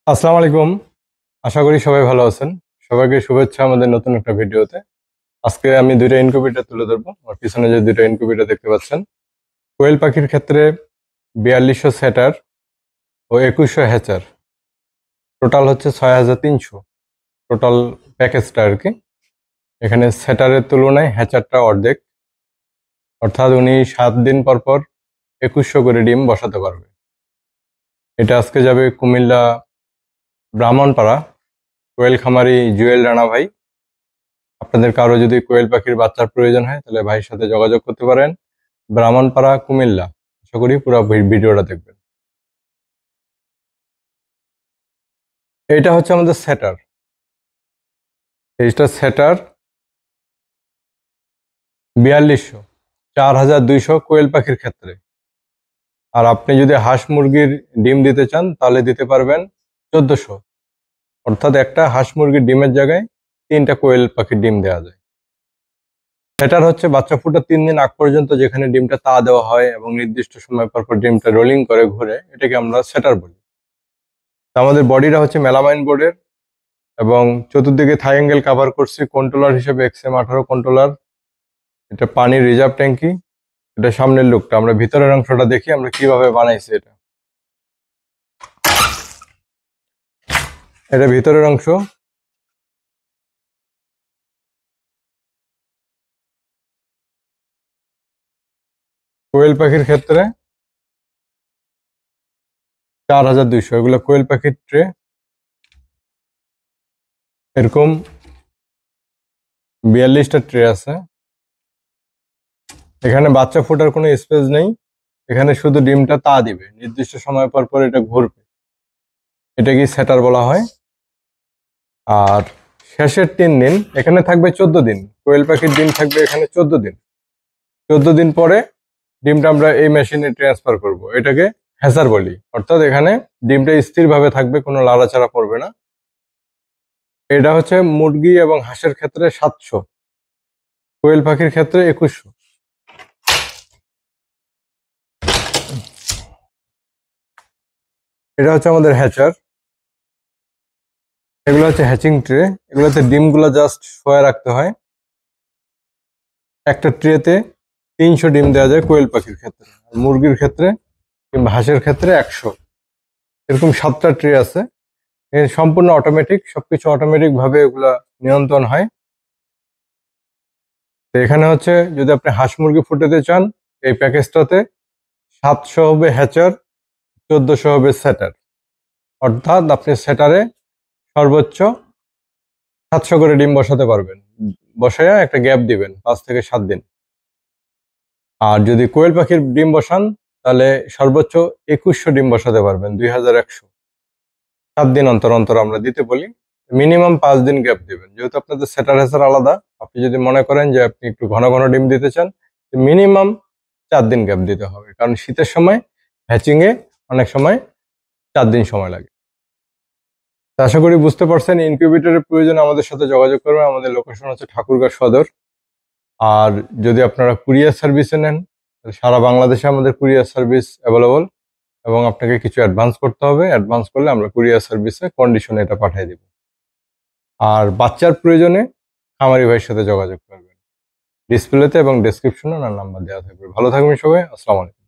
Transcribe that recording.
আসসালামু আলাইকুম। আশা করি সবাই ভালো আছেন। সবাইকে শুভেচ্ছা আমাদের নতুন একটা ভিডিওতে। আজকে আমি ২ টা ইনকিউবেটর তুলে ধরবো। আমার পিছনে যে ২ টা ইনকিউবেটর দেখতে পাচ্ছেন, কোয়েল পাখির ক্ষেত্রে ৪২০০ সেটার ও ২১০০ হ্যাচার। টোটাল হচ্ছে ৬৩০০ টোটাল প্যাকেজটা আরকি। এখানে সেটারের তুলনায় হ্যাচারটা অর্ধেক। অর্থাৎ উনি ৭ দিন পর ২১০০ করে ডিম বসাতে পারবে। এটা আজকে যাবে কুমিল্লা ব্রাহ্মণপাড়া কোয়েল খামারি জুয়েল রানা ভাই। আপনাদের কারো যদি কোয়েল পাখির বাচ্চার প্রয়োজন হয় তাহলে ভাইয়ের সাথে যোগাযোগ করতে পারেন। ব্রাহ্মণপাড়া কুমিল্লা। আশা করি পুরো ভিডিওটা দেখবেন। এইটা হচ্ছে আমাদের সেটার। এইটা সেটার ৪২০০, ৪২০০ কোয়েল পাখির ক্ষেত্রে। আর আপনি যদি হাঁস মুরগির ডিম দিতে চান তাহলে দিতে পারবেন ১৪০০। অর্থাৎ একটা হাঁস মুরগির ডিমের জায়গায় ৩টা কোয়েল পাখির ডিম দেওয়া যায়। সেটার হচ্ছে বাচ্চা ফোটার ৩ দিন আগ পর্যন্ত যেখানে ডিমটা তা দেওয়া হয় এবং নির্দিষ্ট সময় পর ডিমটা রোলিং করে ঘুরে, এটাকে আমরা সেটার বলি। আমাদের বডিটা হচ্ছে মেলামাইন বোর্ডের এবং চতুর্দিকে থাই অ্যাঙ্গেল কাভার করছি কন্ট্রোলার হিসেবে XM18 কন্ট্রোলার। এটা পানির রিজার্ভ ট্যাঙ্কি। এটা সামনের লুকটা। আমরা ভিতরের অংশটা দেখি আমরা কিভাবে বানাইছি। এটা ভিতরের অংশ। কোয়েল পাখির ক্ষেত্রে ৪২০০, এগুলো কোয়েল পাখির ট্রে। এরকম ৪২টা ট্রে আছে। এখানে বাচ্চা ফোটার কোনো স্পেস নেই। এখানে শুধু ডিমটা তা দিবে, নির্দিষ্ট সময় পর এটা ঘুরবে। এটাকে সেটার বলা হয়। আর শেষের ৩ দিন এখানে থাকবে ১৪ দিন। কোয়েল পাখির ডিম থাকবে এখানে ১৪ দিন। ১৪ দিন পরে ডিমটা আমরা এই মেশিনে ট্রান্সফার করব। এটাকে হ্যাচার বলি। অর্থাৎ এখানে ডিমটা স্থিরভাবে থাকবে, কোনো লাড়াচাড়া পড়বে না। এটা হচ্ছে মুরগি এবং হাঁসের ক্ষেত্রে ৭০০, কোয়েল পাখির ক্ষেত্রে ২১০০। এটা হচ্ছে আমাদের হ্যাচার। এগুলো হচ্ছে হ্যাচিং ট্রে। এগুলোতে ডিমগুলো জাস্ট শোয়া রাখতে হয়। একটা ট্রেতে ৩০০ ডিম দেওয়া যায় কোয়েল পাখির ক্ষেত্রে। আর মুরগির ক্ষেত্রে কিংবা হাঁসের ক্ষেত্রে ১০০। এরকম ৭টা ট্রে আছে। সম্পূর্ণ অটোমেটিক, সবকিছু অটোমেটিক ভাবে এগুলা নিয়ন্ত্রণ হয়। তো এখানে হচ্ছে যদি আপনি হাঁস মুরগি ফুটাতে চান এই প্যাকেজটাতে ৭০০ হবে হ্যাচার, ১৪০০ হবে সেটার। অর্থাৎ আপনি সেটারে সর্বোচ্চ ৭০০ করে ডিম বসাতে পারবেন। বসায়া একটা গ্যাপ দিবেন ৫ থেকে ৭ দিন। আর যদি কোয়েল পাখির ডিম বসান তাহলে সর্বোচ্চ ২১০০ ডিম বসাতে পারবেন, ২১০০। ৭ দিন অন্তর অন্তর আমরা দিতে বলি। মিনিমাম ৫ দিন গ্যাপ দিবেন। যেহেতু আপনাদের সেটার হ্যাচার আলাদা, আপনি যদি মনে করেন যে আপনি একটু ঘন ঘন ডিম দিতে চান, মিনিমাম ৪ দিন গ্যাপ দিতে হবে। কারণ শীতের সময় হ্যাচিংয়ে অনেক সময় ৪ দিন সময় লাগে। তো আশা করি বুঝতে পারছেন। ইনকিউবেটরের প্রয়োজনে আমাদের সাথে যোগাযোগ করবেন। আমাদের লোকেশন হচ্ছে ঠাকুরগাঁও সদর। আর যদি আপনারা কুরিয়ার সার্ভিসে নেন তাহলে সারা বাংলাদেশে আমাদের কুরিয়ার সার্ভিস অ্যাভেলেবল এবং আপনাকে কিছু অ্যাডভান্স করতে হবে। অ্যাডভান্স করলে আমরা কুরিয়ার সার্ভিসে কন্ডিশনে এটা পাঠিয়ে দিব। আর বাচ্চার প্রয়োজনে খামারি ভাইয়ের সাথে যোগাযোগ করবেন। ডিসপ্লেতে এবং ডেসক্রিপশনে ওনার নাম্বার দেওয়া থাকবে। ভালো থাকবেন সবাই। আসসালামু আলাইকুম।